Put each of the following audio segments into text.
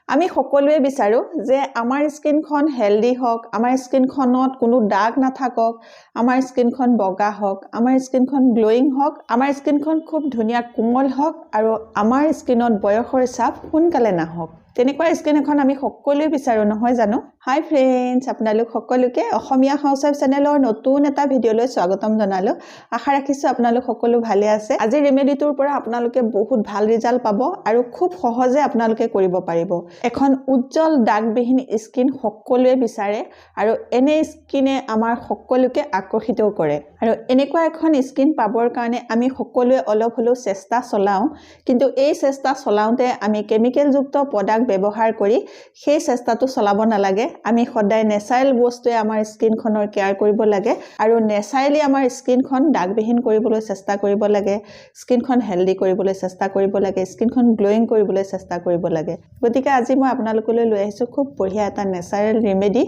আমি সকলোৱে বিচাৰো যে আমাৰ স্কিনখন হেলদি হওক, আমাৰ স্কিনখনত কোনো দাগ নাথাকক, আমাৰ স্কিনখন বগা হওক, আমাৰ স্কিনখন গ্লোয়িং হওক, আমাৰ স্কিনখন খুব ধুনীয়া কোমল হওক আৰু আমাৰ স্কিনত বয়সৰ ছাপ সোনকালে নাহক। তেনেকুৱা স্কিন এখন আমি সকলোৱে বিচাৰো নহয় জানো? হাই ফ্ৰেণ্ডছ, আপোনালোক সকলোকে অসমীয়া হাউচৱাইফ চেনেলৰ নতুন এটা ভিডিঅ'লৈ স্বাগতম জনালো। আশা ৰাখিছো আপোনালোক সকলো ভালে আছে। আজি ৰেমেডিটোৰ পৰা আপোনালোকে বহুত ভাল ৰিজাল্ট পাব আৰু খুব সহজে আপোনালোকে কৰিব পাৰিব। এখন উজ্জ্বল দাগবিহীন স্কিন সকলোৱে বিচাৰে আৰু এনে স্কিনে আমাৰ সকলোকে আকৰ্ষিত কৰে। আৰু এনেকুৱা এখন স্কিন পাবৰ কাৰণে আমি সকলোৱে অলপ হলেও চেষ্টা চলাও, কিন্তু এই চেষ্টা চলাওঁতে আমি কেমিকেলযুক্ত প্ৰডাক্ট ব্যৱহাৰ কৰি সেই চেষ্টাটো চলাব নালাগে। আমি সদায় নেচাৰেল বস্তুৱে আমাৰ স্কিনখনৰ কেয়াৰ কৰিব লাগে আৰু নেচাৰেলি আমাৰ স্কিনখন দাগবিহীন কৰিবলৈ চেষ্টা কৰিব লাগে, স্কিনখন হেলদি কৰিবলৈ চেষ্টা কৰিব লাগে, স্কিনখন গ্লোয়িং কৰিবলৈ চেষ্টা কৰিব লাগে। গতিকে আজি মই আপোনালোকলৈ লৈ আহিছোঁ খুব বঢ়িয়া এটা নেচাৰেল ৰেমেডি,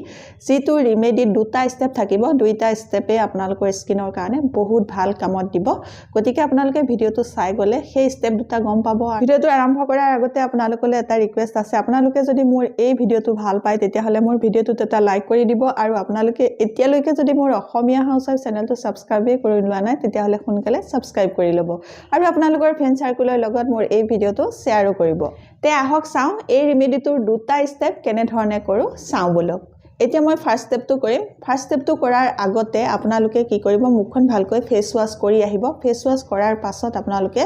যিটো ৰেমেডি দুটা ষ্টেপ থাকিব। দুইটা ষ্টেপে আপোনালোকৰ স্কিনৰ কাৰণে বহুত ভাল কামত দিব। গতিকে আপোনালোকে ভিডিঅ'টো চাই গ'লে সেই ষ্টেপ দুটা গম পাব। ভিডিঅ'টো আৰম্ভ কৰাৰ আগতে আপোনালোকলৈ এটা ৰিকুৱেষ্ট আছে, আপোনালোকে যদি মোৰ এই ভিডিঅ'টো ভাল পায় তেতিয়াহ'লে মোৰ ভিডিঅ'টোত এটা লাইক কৰি দিব আৰু আপোনালোকে এতিয়ালৈকে যদি মোৰ অসমীয়া হাউচৱাইফ চেনেলটো ছাবস্ক্ৰাইবেই কৰি লোৱা নাই তেতিয়াহ'লে সোনকালে ছাবস্ক্ৰাইব কৰি ল'ব আৰু আপোনালোকৰ ফ্ৰেণ্ড চাৰ্কুলৰ লগত মোৰ এই ভিডিঅ'টো শ্বেয়াৰো কৰিব। তে আহক চাওঁ এই ৰেমেডিটোৰ দুটা ষ্টেপ কেনেধৰণে কৰোঁ চাওঁ বলক। এতিয়া মই ফাৰ্ষ্ট ষ্টেপটো কৰিম। ফাৰ্ষ্ট ষ্টেপটো কৰাৰ আগতে আপোনালোকে কি কৰিব, মুখখন ভালকৈ ফেচ ৱাছ কৰি আহিব। ফেচ ৱাছ কৰাৰ পাছত আপোনালোকে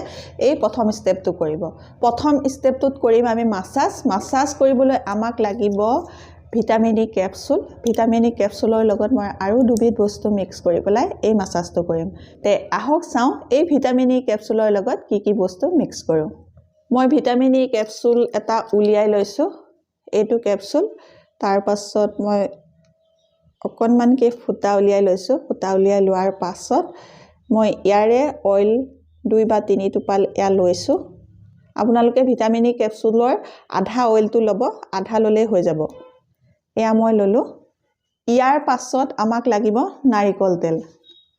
এই প্ৰথম ষ্টেপটো কৰিব। প্ৰথম ষ্টেপটোত কৰিম আমি মাছাজ কৰিবলৈ আমাক লাগিব vitamin E capsule. Vitamin E কেপচুলৰ লগত মই আৰু দুবিধ বস্তু মিক্স কৰি পেলাই এই মাছাজটো কৰিম। তে আহক চাওঁ এই ভিটামিন ই কেপচুলৰ লগত কি কি বস্তু মিক্স কৰোঁ। মই ভিটামিন ই কেপচুল এটা উলিয়াই লৈছোঁ, এইটো কেপচুল। তাৰ পাছত মই অকণমানকৈ ফুটা উলিয়াই লৈছোঁ। ফুটা উলিয়াই লোৱাৰ পাছত মই ইয়াৰে অইল 2 বা 3 টোপাল এয়া লৈছোঁ। আপোনালোকে ভিটামিন ই কেপচুলৰ আধা অইলটো ল'ব, আধা ল'লেই হৈ যাব। এয়া মই ল'লোঁ। ইয়াৰ পাছত আমাক লাগিব নাৰিকল তেল।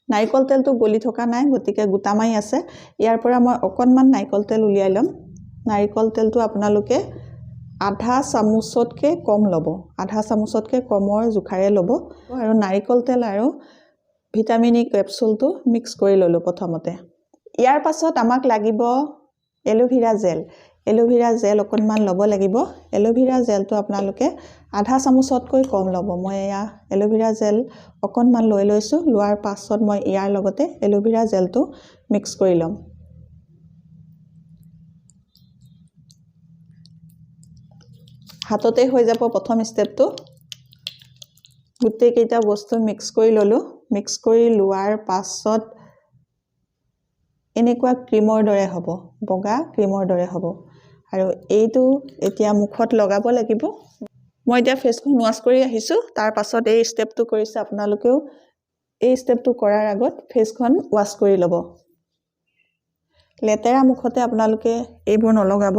নাৰিকল তেলটো গলি থকা নাই, গতিকে গোটা মাৰি আছে। ইয়াৰ পৰা মই অকণমান নাৰিকল তেল উলিয়াই ল'ম। নাৰিকল তেলটো আপোনালোকে আধা চামুচতকৈ কম ল'ব, আধা চামুচতকৈ কমৰ জোখাৰে ল'ব। আৰু নাৰিকল তেল আৰু ভিটামিন ই কেপচুলটো মিক্স কৰি ল'লোঁ প্ৰথমতে। ইয়াৰ পাছত আমাক লাগিব এল'ভেৰা জেল। এল'ভেৰা জেল অকণমান ল'ব লাগিব। এল'ভেৰা জেলটো আপোনালোকে আধা চামুচতকৈ কম ল'ব। মই এয়া এল'ভেৰা জেল অকণমান লৈ লৈছোঁ। লোৱাৰ পাছত মই ইয়াৰ লগতে এল'ভেৰা জেলটো মিক্স কৰি ল'ম। হাততে হৈ যাব প্ৰথম ষ্টেপটো। গোটেইকেইটা বস্তু মিক্স কৰি ল'লোঁ। মিক্স কৰি লোৱাৰ পাছত এনেকুৱা ক্ৰীমৰ দৰে হ'ব, বগা ক্ৰীমৰ দৰে হ'ব। আৰু এইটো এতিয়া মুখত লগাব লাগিব। মই এতিয়া ফেচখন ৱাছ কৰি আহিছোঁ, তাৰ পাছত এই ষ্টেপটো কৰিছোঁ। আপোনালোকেও এই ষ্টেপটো কৰাৰ আগত ফেচখন ৱাছ কৰি ল'ব। লেতেৰা মুখতে আপোনালোকে এইবোৰ নলগাব।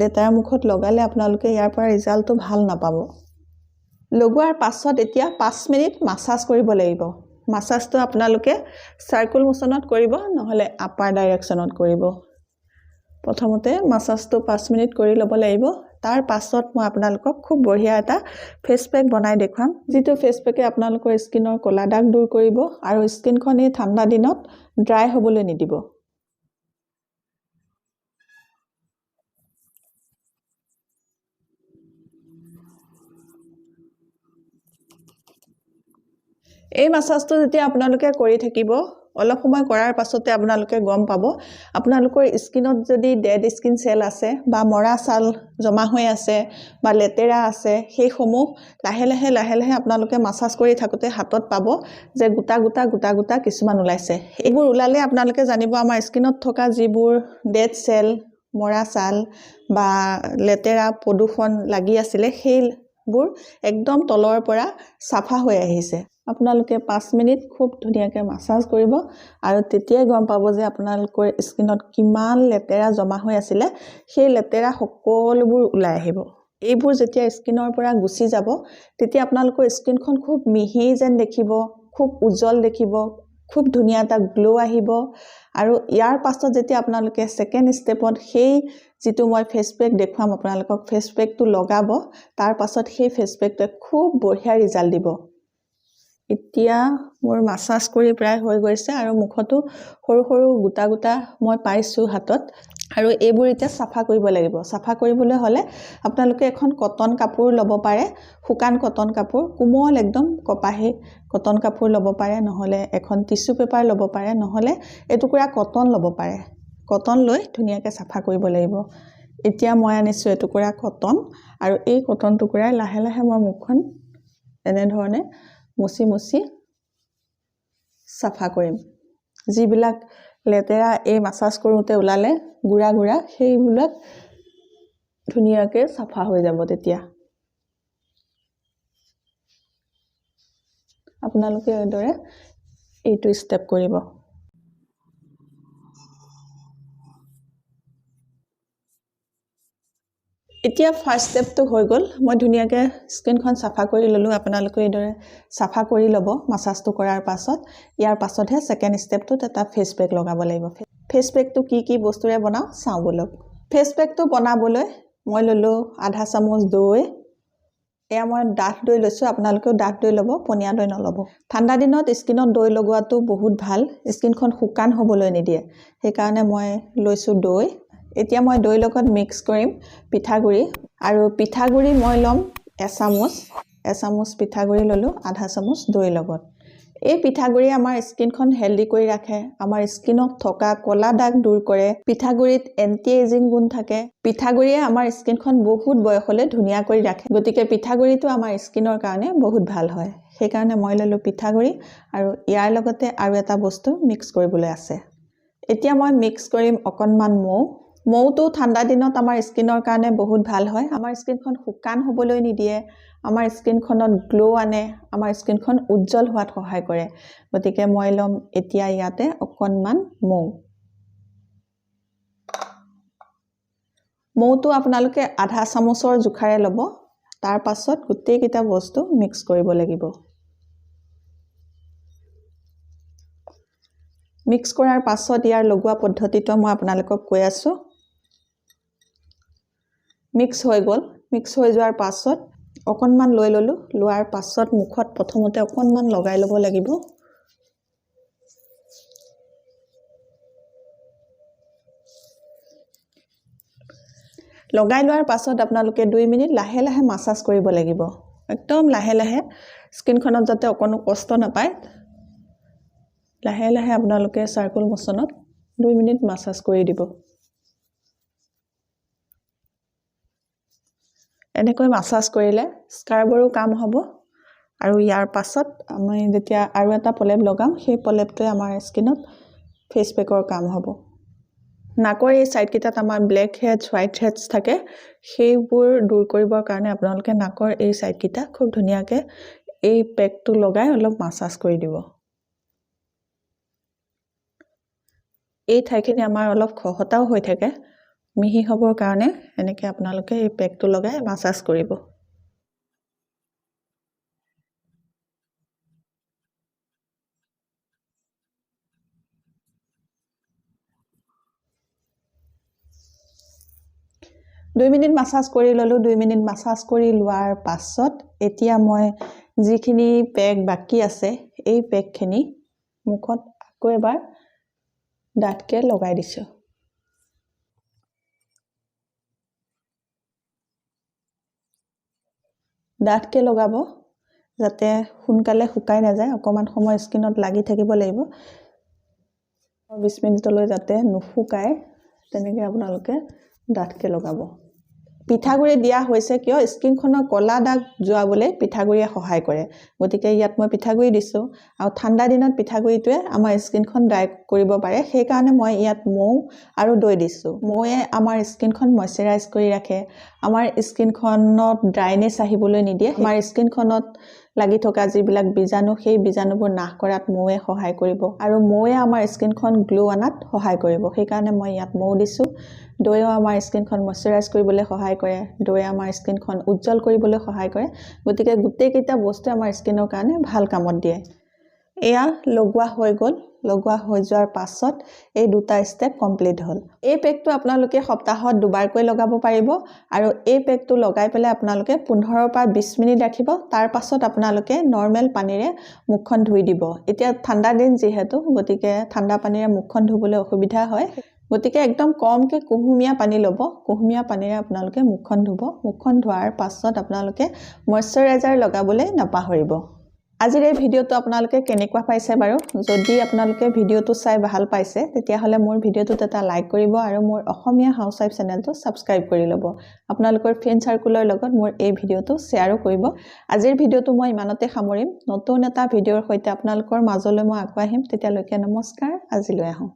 লেতেৰা মুখত লগালে আপোনালোকে ইয়াৰ পৰা ৰিজাল্টটো ভাল নাপাব। লগোৱাৰ পাছত এতিয়া 5 মিনিট মাছাজ কৰিব লাগিব। মাছাজটো আপোনালোকে চাৰ্কুল মোচনত কৰিব, নহ'লে আপাৰ ডাইৰেকশ্যনত কৰিব। প্ৰথমতে মাছাজটো 5 মিনিট কৰি ল'ব লাগিব। তাৰ পাছত মই আপোনালোকক খুব বঢ়িয়া এটা ফেচ পেক বনাই দেখুৱাম, যিটো ফেচ পেকে আপোনালোকৰ স্কিনৰ ক'লা দাগ দূৰ কৰিব আৰু স্কিনখন এই ঠাণ্ডা দিনত ড্ৰাই হ'বলৈ নিদিব। এই মাছাজটো যেতিয়া আপোনালোকে কৰি থাকিব, অলপ সময় কৰাৰ পাছতে আপোনালোকে গম পাব আপোনালোকৰ স্কিনত যদি ডেড স্কিন চেল আছে বা মৰা ছাল জমা হৈ আছে বা লেতেৰা আছে, সেইসমূহ লাহে লাহে আপোনালোকে মাছাজ কৰি থাকোঁতে হাতত পাব যে গোটা গোটা কিছুমান ওলাইছে। এইবোৰ ওলালে আপোনালোকে জানিব আমাৰ স্কিনত থকা যিবোৰ ডেড চেল, মৰা ছাল বা লেতেৰা প্ৰদূষণ লাগি আছিলে সেইবোৰ একদম তলৰ পৰা চাফা হৈ আহিছে। আপোনালোকে 5 মিনিট খুব ধুনীয়াকৈ মাছাজ কৰিব আৰু তেতিয়াই গম পাব যে আপোনালোকৰ স্কিনত কিমান লেতেৰা জমা হৈ আছিলে, সেই লেতেৰা সকলোবোৰ ওলাই আহিব। এইবোৰ যেতিয়া স্কিনৰ পৰা গুচি যাব তেতিয়া আপোনালোকৰ স্কিনখন খুব মিহি যেন দেখিব, খুব উজ্জ্বল দেখিব, খুব ধুনীয়া এটা গ্লো আহিব আৰু ইয়াৰ পাছত যেতিয়া আপোনালোকে সেকেন্ড ষ্টেপত সেই যেটো মই ফেস পেক দেখুৱাম আপোনালোকক ফেস পেকটো লগাব তাৰ পাছত সেই ফেস পেকটোৱে খুব বঢ়িয়া ৰিজাল্ট দিব এতিয়া মোৰ মাসাজ কৰি প্ৰায় হৈ গৈছে আৰু মুখটো সৰু সৰু গুটা গুটা মই পাইছো হাতত আৰু এইবোৰ এতিয়া সাফা কৰিব লাগিব সাফা কৰিবলৈ হলে আপোনালোকে এখন কটন কাপোৰ লব পাৰে শুকান কটন কাপোৰ কোমল একদম কপাহী কটন কাপোৰ লব পাৰে নহলে এখন টিস্যু পেপাৰ লব পাৰে নহলে এটুকুৰা কটন লব পাৰে কটন লৈ ধুনিয়াকে সাফা কৰিব লাগিব এতিয়া মই আনিছো এটুকুৰা কটন আৰু এই কটন টুকুৰাই লাহে লাহে মই মুখখন এনে ধৰণে মুছি মুছি সাফা কৰিম যিবিলাক লেতেৰা এই মাসাজ কৰোতে উলালে গুড়া গুড়া সেইবিলাক ধুনিয়াকে সাফা হৈ যাব তেতিয়া আপোনালোকে এদৰে এইটো ষ্টেপ কৰিব এতিয়া ফাৰ্স্ট ষ্টেপটো হৈ গল মই ধুনিয়াকে স্কিনখন সাফা কৰি ললো আপোনালোকে এদৰে সাফা কৰি লব মাসাজটো কৰাৰ পাছত ইয়াৰ পাছতহে সেকেন্ড ষ্টেপটো এটা ফেস পেক লগাব লাগিব ফেস পেকটো কি বস্তুৰে বনাও চাও বলক ফেস পেকটো বনাবলৈ মই ললো আধা চামুচ দৈ এয়া মই ডাঠ দৈ লৈছো আপোনালোকেও ডাঠ দৈ লব পনিয়া দৈ নলব ঠাণ্ডা দিনত স্কিনত দৈ লগোৱাটো বহুত ভাল স্কিনখন শুকান হ'বলৈ নিদিয়ে সেই কাৰণে মই লৈছো দৈ এতিয়া মই দৈ লগত মিক্স কৰিম পিঠাগুৰি আৰু পিঠাগুৰি মই লম এচামুচ পিঠাগুৰি ললো আধা চামুচ দৈ লগত এই পিঠাগুৰি আমাৰ স্কিনখন হেলদি কৰি ৰাখে আমাৰ স্কিনত থকা কলা দাগ দূৰ কৰে পিঠাগুৰিত এন্টি এজিং গুণ থাকে পিঠাগুৰিয়ে আমাৰ স্কিনখন বহুত বয়সলৈ ধুনিয়া কৰি ৰাখে গতিকে পিঠাগুৰিটো আমাৰ স্কিনৰ কাৰণে বহুত ভাল হয় সেই কাৰণে মই ললো পিঠাগুৰি আৰু ইয়াৰ লগতে আৰু এটা বস্তু মিক্স কৰিবলৈ আছে এতিয়া মই মিক্স কৰিম অকনমান মৌটো ঠাণ্ডা দিনত আমাৰ স্কিনৰ কাৰণে বহুত ভাল হয় আমাৰ স্কিনখন শুকান হ'বলৈ নিদিয়ে আমাৰ স্কিনখনত গ্লো আনে আমাৰ স্কিনখন উজ্জ্বল হোৱাত সহায় কৰে গতিকে মই লম এতিয়া ইয়াতে অকনমান মৌটো আপোনালোকে আধা চামুচৰ জুখাৰে লব তাৰ পাছত গুটেই কিটা বস্তু মিক্স কৰিব লাগিব মিক্স কৰাৰ পাছত ইয়াৰ লগোৱা পদ্ধতিটো মই আপোনালোকক কৈ আছো মিক্স হৈ গল মিক্স হৈ যোৱাৰ পাছত অকনমান লৈ ললো লোৱাৰ পাছত মুখত প্ৰথমতে অকনমান লগাই লব লাগিব লগাই লোৱাৰ পাছত আপোনালোকে 2 মিনিট লাহে লাহে মাসাজ কৰিব লাগিব একদম লাহে লাহে স্কিনখনত যাতে অকনো কষ্ট নাপায় লাহে লাহে আপোনালোকে সাৰ্কুল মোচনত 2 মিনিট মাসাজ কৰি দিব এনেকৈ মাসাজ কৰিলে স্কাৰ্বৰো কাম হ'ব আৰু ইয়াৰ পাছত আমি যেতিয়া আৰু এটা পলেপ লগাম সেই পলেপটোৱে আমাৰ স্কিনত ফেস পেকৰ কাম হ'ব নাকৰ এই সাইড কিটাত আমাৰ ব্ল্যাক হেডছ হোৱাইট হেডছ থাকে সেইবোৰ দূৰ কৰিবৰ কাৰণে আপোনালোকে নাকৰ এই সাইড কিটা খুব ধুনিয়াকে এই পেকটো লগাই অলপ মাসাজ কৰি দিব এই ঠাইখিনি আমাৰ অলপ খহটাও হৈ থাকে মিহি হ'বৰ কাৰণে এনেকৈ আপোনালোকে এই পেকটো লগাই মাসাজ কৰিব 2 মিনিট মাসাজ কৰি ললো 2 মিনিট মাসাজ কৰি লোৱাৰ পাছত এতিয়া মই যিখিনি পেক বাকি আছে এই পেকখিনি মুখত আকৌ এবাৰ ডাটকে লগাই দিছো ডাটকে লগাব যাতে সোনকালে শুকাই না যায় অকমান সময় স্কিনত লাগি থাকিব লাগিব 20 মিনিটলৈ যাতে নুশুকায় তেনেকৈ আপোনালোকে ডাটকে লগাব পিঠাগুৰি দিয়া হৈছে কিয় স্কিনখনৰ কলা দাগ যোৱাবলৈ পিঠাগুৰিয়ে সহায় কৰে গতিকে ইয়াত মই পিঠাগুৰি দিছো আৰু ঠাণ্ডা দিনত পিঠাগুৰিটোৱে আমাৰ স্কিনখন ড্ৰাই কৰিব পাৰে সেই কাৰণে মই ইয়াত মৌ আৰু দৈ দিছো মৌয়ে আমাৰ স্কিনখন ময়শ্চাৰাইজ কৰি ৰাখে আমাৰ স্কিনখনত ড্ৰাইনেছ আহিবলৈ নিদিয়ে আমাৰ স্কিনখনত লাগি থকা যিবিলাক বীজাণু সেই বীজাণুবোৰ নাশ কৰাত মৌয়ে সহায় কৰিব আৰু মৌয়ে আমাৰ স্কিনখন গ্লো আনাত সহায় কৰিব সেই কাৰণে মই ইয়াত মৌ দিছো দৈও আমাৰ স্কিনখন ময়শ্চাৰাইজ কৰিবলৈ সহায় কৰে দৈয়ে আমাৰ স্কিনখন উজ্জ্বল কৰিবলৈ সহায় কৰে গতিকে গুটেই কিটা বস্তু আমাৰ স্কিনৰ কাৰণে ভাল কামত দিয়ে এয়া লগোৱা হৈ গ'ল লগোৱা হৈ যোৱাৰ পাছত এই দুটা ষ্টেপ কমপ্লিট হ'ল এই পেকটো আপোনালোকে সপ্তাহত দুবাৰকৈ লগাব পাৰিব আৰু এই পেকটো লগাই পেলাই আপোনালোকে 15 পৰা 20 মিনিট ৰাখিব তাৰ পাছত আপোনালোকে নৰমেল পানীৰে মুখখন ধুই দিব এতিয়া ঠাণ্ডা দিন যেহেতু গতিকে ঠাণ্ডা পানীৰে মুখখন ধুবলৈ অসুবিধা হয় গতিকে একদম কমকে কুহুমীয়া পানী ল'ব কুহুমীয়া পানীৰে আপোনালোকে মুখখন ধুব মুখখন ধোৱাৰ পাছত আপোনালোকে ময়শ্চাৰাইজাৰ লগাবলৈ নাপাহৰিব আজিৰ এই ভিডিওটো আপোনালোকে কেনেকুৱা পাইছে বাৰু যদি আপোনালোকে ভিডিওটো চাই ভাল পাইছে তেতিয়াহলে মোৰ ভিডিওটোত এটা লাইক কৰিব আৰু মোৰ অসমীয়া হাউসৱাইফ চেনেলটো সাবস্ক্ৰাইব কৰি ল'ব আপোনালোকৰ ফ্ৰেন্ড সাৰ্কুলৰ লগত মোৰ এই ভিডিওটো শেয়াৰো কৰিব আজিৰ ভিডিওটো মই ইমানতে সামৰিম নতুন এটা ভিডিওৰ সৈতে আপোনালোকৰ মাজলৈ মই আকৌ আহিম তেতিয়ালৈকে নমস্কাৰ আজিলৈ আহোঁ